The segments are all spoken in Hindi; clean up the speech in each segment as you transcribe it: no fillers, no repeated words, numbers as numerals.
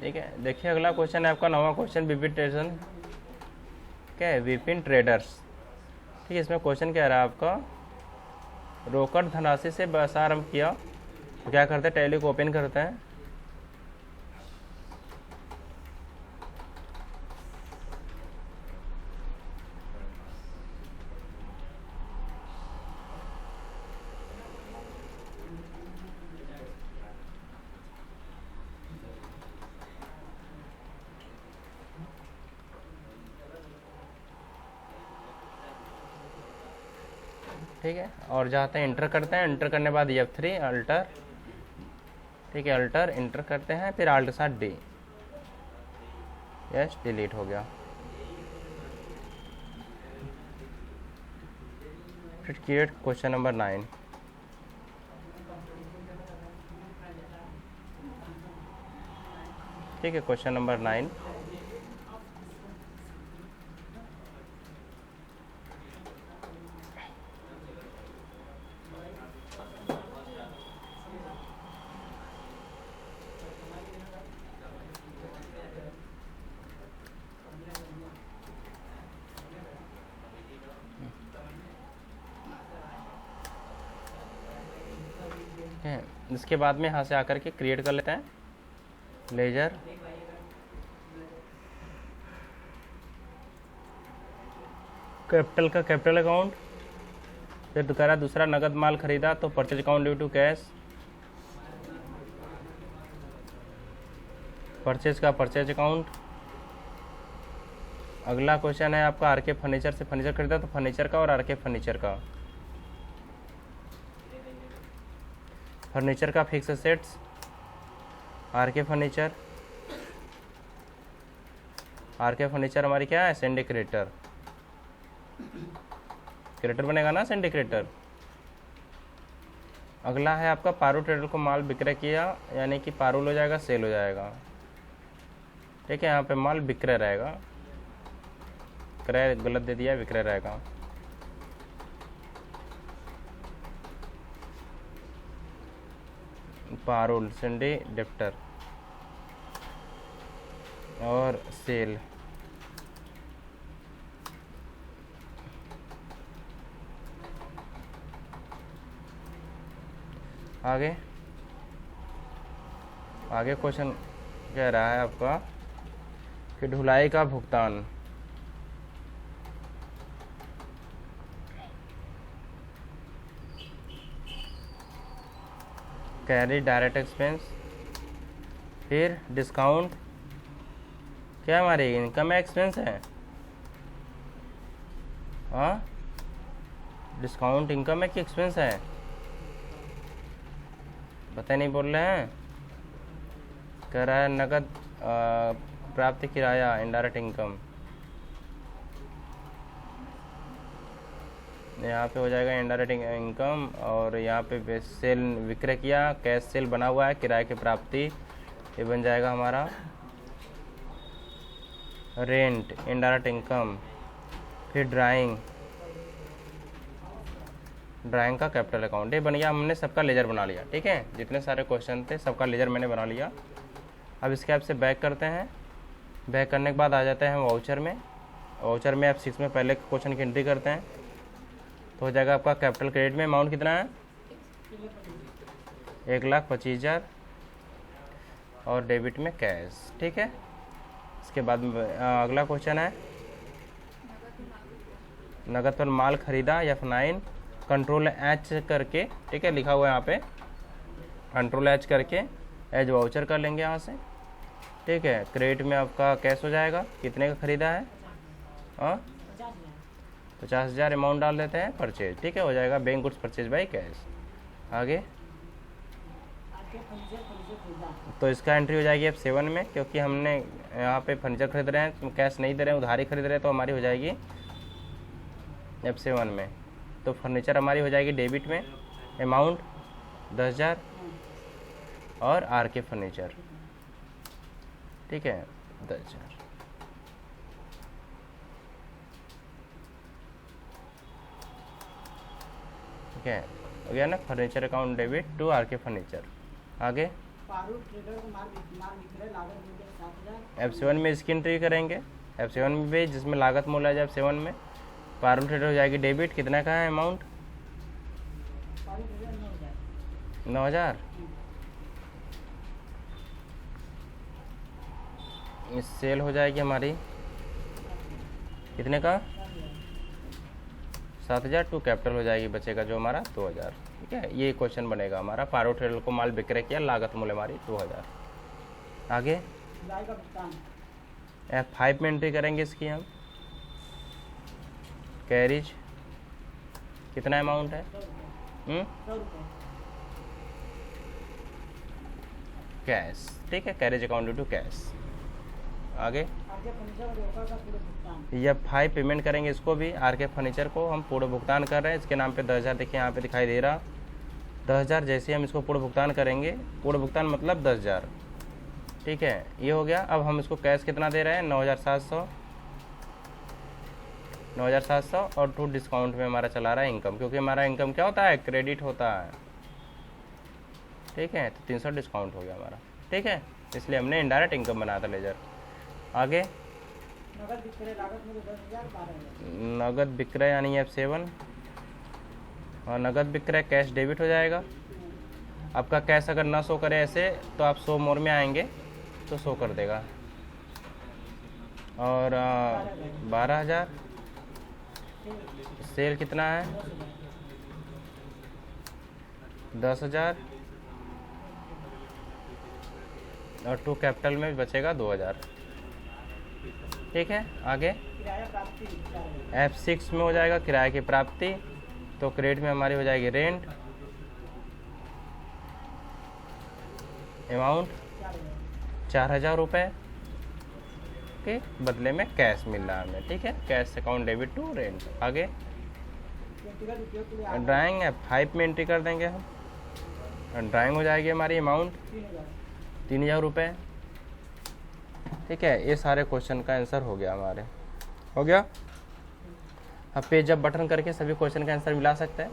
ठीक है, देखिए अगला क्वेश्चन है आपका 9वां क्वेश्चन, विपिन ट्रेडर्स, क्या है, विपिन ट्रेडर्स। ठीक है, इसमें क्वेश्चन क्या रहा है आपका, रोकड़ धनराशि से व्यवसाय आरंभ किया, तो क्या करते हैं, टैली को ओपन करते हैं। ठीक है, और जाते हैं इंटर करते हैं, इंटर करने के बाद F3 अल्टर, ठीक है, अल्टर इंटर करते हैं, फिर आल्ट के साथ डी, यस डिलीट हो गया। फिर क्रिएट क्वेश्चन नंबर 9। ठीक है, क्वेश्चन नंबर 9, है। इसके बाद में यहाँ से आकर के क्रिएट कर लेते हैं लेजर, कैपिटल का कैपिटल अकाउंट, फिर दोबारा दूसरा नगद माल खरीदा तो purchase account due to cash, purchase का परचेज अकाउंट। अगला क्वेश्चन है आपका आरके फर्नीचर से फर्नीचर खरीदा तो फर्नीचर का और आरके फर्नीचर का, फर्नीचर का fix assets, RK furniture, RK furniture हमारी क्या है, सिंडिकेटर, क्रेडिटर बनेगा ना सिंडिकेटर। अगला है आपका पारू ट्रेडर को माल विक्रय किया, यानी कि पारूल हो जाएगा, सेल हो जाएगा। ठीक है, यहाँ पे माल विक्रय रहेगा, क्रय गलत दे दिया, विक्रय रहेगा। पारूल सिंडी डेप्टर और सेल, आगे आगे क्वेश्चन कह रहा है आपका कि ढुलाई का भुगतान, कैरी डायरेक्ट एक्सपेंस, फिर डिस्काउंट, क्या हमारी इनकम एक्सपेंस है, हाँ डिस्काउंट इनकम है कि एक्सपेंस है, पता नहीं बोल रहे हैं। कह रहा है नगद प्राप्त किराया इनडायरेक्ट इनकम, यहाँ पे हो जाएगा इनडायरेक्ट इनकम, और यहाँ पे सेल विक्रय किया, कैश सेल बना हुआ है, किराए की प्राप्ति, ये बन जाएगा हमारा रेंट इनडायरेक्ट इनकम। फिर ड्राइंग, ड्राइंग का कैपिटल अकाउंट, ये बन गया, हमने सबका लेजर बना लिया। ठीक है, जितने सारे क्वेश्चन थे सबका लेजर मैंने बना लिया। अब इसके ऐप से बैक करते हैं, बैक करने के बाद आ जाते हैं वाउचर में। वाउचर में आप 6 में पहले क्वेश्चन की एंट्री करते हैं तो हो जाएगा आपका कैपिटल क्रेडिट में अमाउंट कितना है, 1,25,000, और डेबिट में कैश। ठीक है, इसके बाद अगला क्वेश्चन है नगद पर माल खरीदा, F9 कंट्रोल एच करके, ठीक है लिखा हुआ है यहाँ पे, कंट्रोल एच करके एज वाउचर कर लेंगे यहाँ से। ठीक है, क्रेडिट में आपका कैश हो जाएगा, कितने का खरीदा है, 50,000 अमाउंट डाल देते हैं, परचेज। ठीक है, हो जाएगा bank goods purchase by cash. आगे तो इसका एंट्री हो जाएगी F7 में, क्योंकि हमने यहाँ पे फर्नीचर खरीद रहे हैं, कैश नहीं दे रहे हैं, उधारी खरीद रहे हैं, तो हमारी हो जाएगी F7 में। तो फर्नीचर हमारी हो जाएगी डेबिट में, अमाउंट 10,000 और आरके फर्नीचर। ठीक है, 10,000। ठीक है, हो गया ना, furniture account debit to RK furniture. आगे F7 में इसकी एंट्री करेंगे, F7 में भी जिसमें लागत मूल्य आ जाए F7 में पारुल ट्रेडर हो जाएगी डेबिट। कितना का है अमाउंट? 9,000। इस सेल हो जाएगी हमारी कितने का? 7,000 टू कैपिटल हो जाएगी, बचेगा जो हमारा 2,000। ठीक है, ये क्वेश्चन बनेगा हमारा। पारो ट्रेडर को माल विक्रय किया, लागत मूल्य हमारी 2,000। आगे F5 में एंट्री करेंगे इसकी हम। कैरिज कितना अमाउंट है? कैश। ठीक है, carriage account due to cash. आगे F5 पेमेंट करेंगे इसको भी। RK फर्नीचर को हम पूर्ण भुगतान कर रहे हैं, इसके नाम पे 10,000 देखिए यहाँ पे दिखाई दे रहा। 10,000 जैसे हम इसको पूर्ण भुगतान करेंगे, पूर्ण भुगतान मतलब 10,000। ठीक है, ये हो गया। अब हम इसको कैश कितना दे रहे हैं? 9,700। 9,700 और टू डिस्काउंट में हमारा चला रहा है इनकम, क्योंकि हमारा इनकम क्या होता है? क्रेडिट होता है। ठीक है, तो 300 डिस्काउंट हो गया हमारा। ठीक है, इसलिए हमने इनडायरेक्ट इनकम बनाया था लेजर। आगे नगद विक्रय यानी F7 और नगद विक्रय कैश डेबिट हो जाएगा। आपका कैश अगर ना शो करे ऐसे तो आप शो मोर में आएंगे तो शो कर देगा। और 12,000 सेल कितना है? 10,000 और टू कैपिटल में बचेगा 2,000। ठीक है, आगे F6 में हो जाएगा किराए की प्राप्ति, तो क्रेडिट में हमारी हो जाएगी रेंट। अमाउंट 4,000 रुपये के बदले में कैश मिल रहा है हमें। ठीक है, cash account debit to rent. आगे ड्राइंग F5 में एंट्री कर देंगे हम। ड्राइंग हो जाएगी हमारी अमाउंट 3,000 रुपये। ठीक है, ये सारे क्वेश्चन का आंसर हो गया हमारे। हो गया। अब पेज अप बटन करके सभी क्वेश्चन का आंसर मिला सकते हैं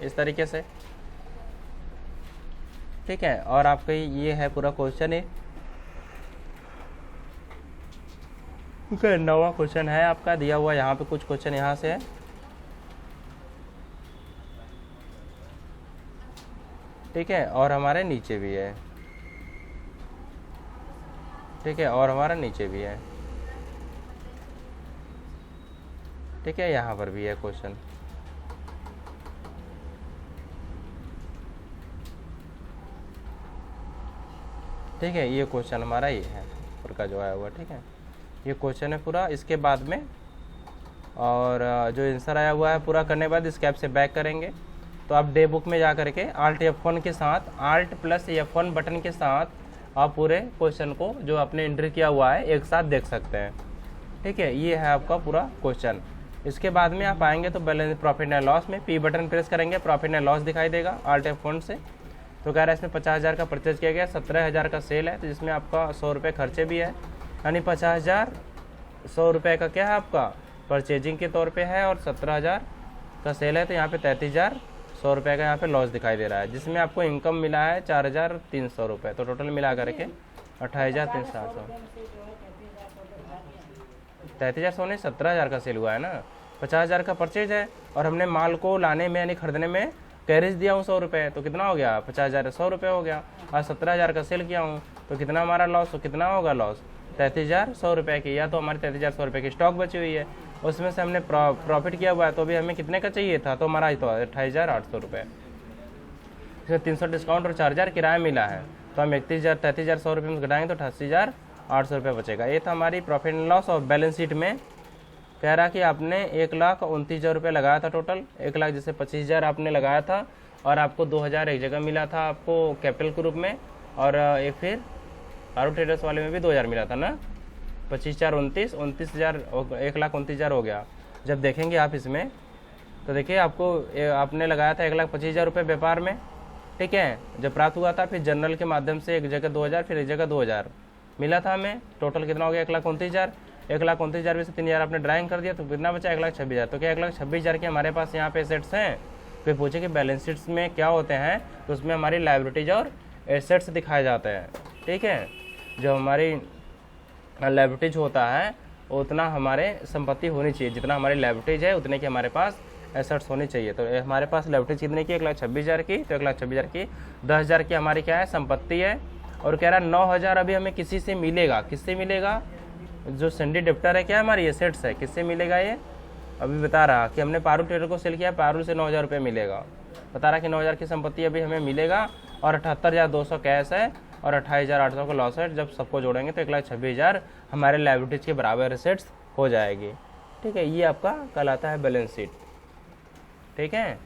इस तरीके से। ठीक है, और आपका ये है पूरा क्वेश्चन। है 9वां क्वेश्चन है आपका दिया हुआ, यहाँ पे कुछ क्वेश्चन यहाँ से है। ठीक है, और हमारे नीचे भी है। ठीक है, और हमारा नीचे भी है। ठीक है, यहाँ पर भी है क्वेश्चन। ठीक है, ये क्वेश्चन हमारा ये है ऊपर का जो आया हुआ। ठीक है, ये क्वेश्चन है पूरा। इसके बाद में और जो आंसर आया हुआ है पूरा करने के बाद इस कैप से बैक करेंगे तो आप डे बुक में जा करके Alt F1 के साथ, Alt प्लस F1 बटन के साथ आप पूरे क्वेश्चन को जो आपने एंट्री किया हुआ है एक साथ देख सकते हैं। ठीक है, ये है आपका पूरा क्वेश्चन। इसके बाद में आप आएंगे तो बैलेंस प्रॉफिट एंड लॉस में P बटन प्रेस करेंगे, प्रॉफिट एंड लॉस दिखाई देगा Alt F1 से। तो कह रहा है इसमें 50,000 का परचेज किया गया, 17,000 का सेल है, तो जिसमें आपका 100 रुपये खर्चे भी है, यानी 50,000 100 रुपये का क्या है आपका परचेजिंग के तौर पे है और 17,000 का सेल है, तो यहाँ पे 33,000 100 रुपये का यहाँ पे लॉस दिखाई दे रहा है, जिसमें आपको इनकम मिला है 4,300 रुपये। तो टोटल मिला करके 28,360। 33,100 नहीं, 17,000 का सेल हुआ है ना। 50,000 का परचेज है और हमने माल को लाने में यानी खरीदने में कैरेज दिया हूँ 100 रुपये, तो कितना हो गया? 50,000 100 रुपये हो गया। और 17,000 का सेल किया हूँ तो कितना हमारा लॉस? तो कितना होगा लॉस? 33,100 रुपये की, या तो हमारी 33,100 रुपये की स्टॉक बची हुई है, उसमें से हमने प्रॉफिट किया हुआ है, तो अभी हमें कितने का चाहिए था? तो हमारा तो 28,800 रुपये। इसमें 300 डिस्काउंट और 4,000 किराया मिला है, तो हम 33,100 रुपये में घटाएंगे तो 88,800 रुपये बचेगा। ये था हमारी प्रॉफिट एंड लॉस। और बैलेंस शीट में कह रहा कि आपने 1,29,000 रुपये लगाया था टोटल। 1 लाख जैसे 25,000 आपने लगाया था और आपको 2,000 एक जगह मिला था आपको कैपिटल के रूप में, और एक फिर आरो ट्रेडर्स वाले में भी 2,000 मिला था ना। 25 4 29, 29,000 1,29,000 हो गया। जब देखेंगे आप इसमें तो देखिए आपको आपने लगाया था 1,25,000 रुपये व्यापार में। ठीक है, जब प्राप्त हुआ था फिर जनरल के माध्यम से एक जगह 2,000 फिर एक जगह 2,000 मिला था हमें। टोटल कितना हो गया? 1,29,000। 1,29,000 में से 3,000 आपने ड्राइंग कर दिया तो कितना बचा? 1,26,000। तो क्या 1,26,000 के हमारे पास यहाँ पे एसेट्स हैं? फिर पूछे कि बैलेंस शीट्स में क्या होते हैं, तो उसमें हमारी लायबिलिटीज और एसेट्स दिखाए जाते हैं, ठीक है। जो हमारी लायबिलिटीज होता है उतना हमारे संपत्ति होनी चाहिए, जितना हमारी लायबिलिटीज है उतने की हमारे पास एसेट्स होनी चाहिए। तो हमारे पास लायबिलिटीज कितने की, 1,26,000 की, तो 1,26,000 की 10,000 की हमारी क्या है संपत्ति है। और कह रहा है 9,000 अभी हमें किसी से मिलेगा, किससे मिलेगा, जो सन्डी डेप्टर है क्या हमारी एसेट्स है, किससे मिलेगा ये अभी बता रहा कि हमने पारुल ट्रेडर को सेल किया, पारुल से 9,000 रुपये मिलेगा, बता रहा कि 9,000 की संपत्ति अभी हमें मिलेगा और 78,200 कैश है और 28,800 का लॉस है। जब सबको जोड़ेंगे तो 1,26,000 हमारे लायबिलिटीज के बराबर एसेट्स हो जाएगी, ठीक है। ये आपका कहलाता है बैलेंस शीट, ठीक है।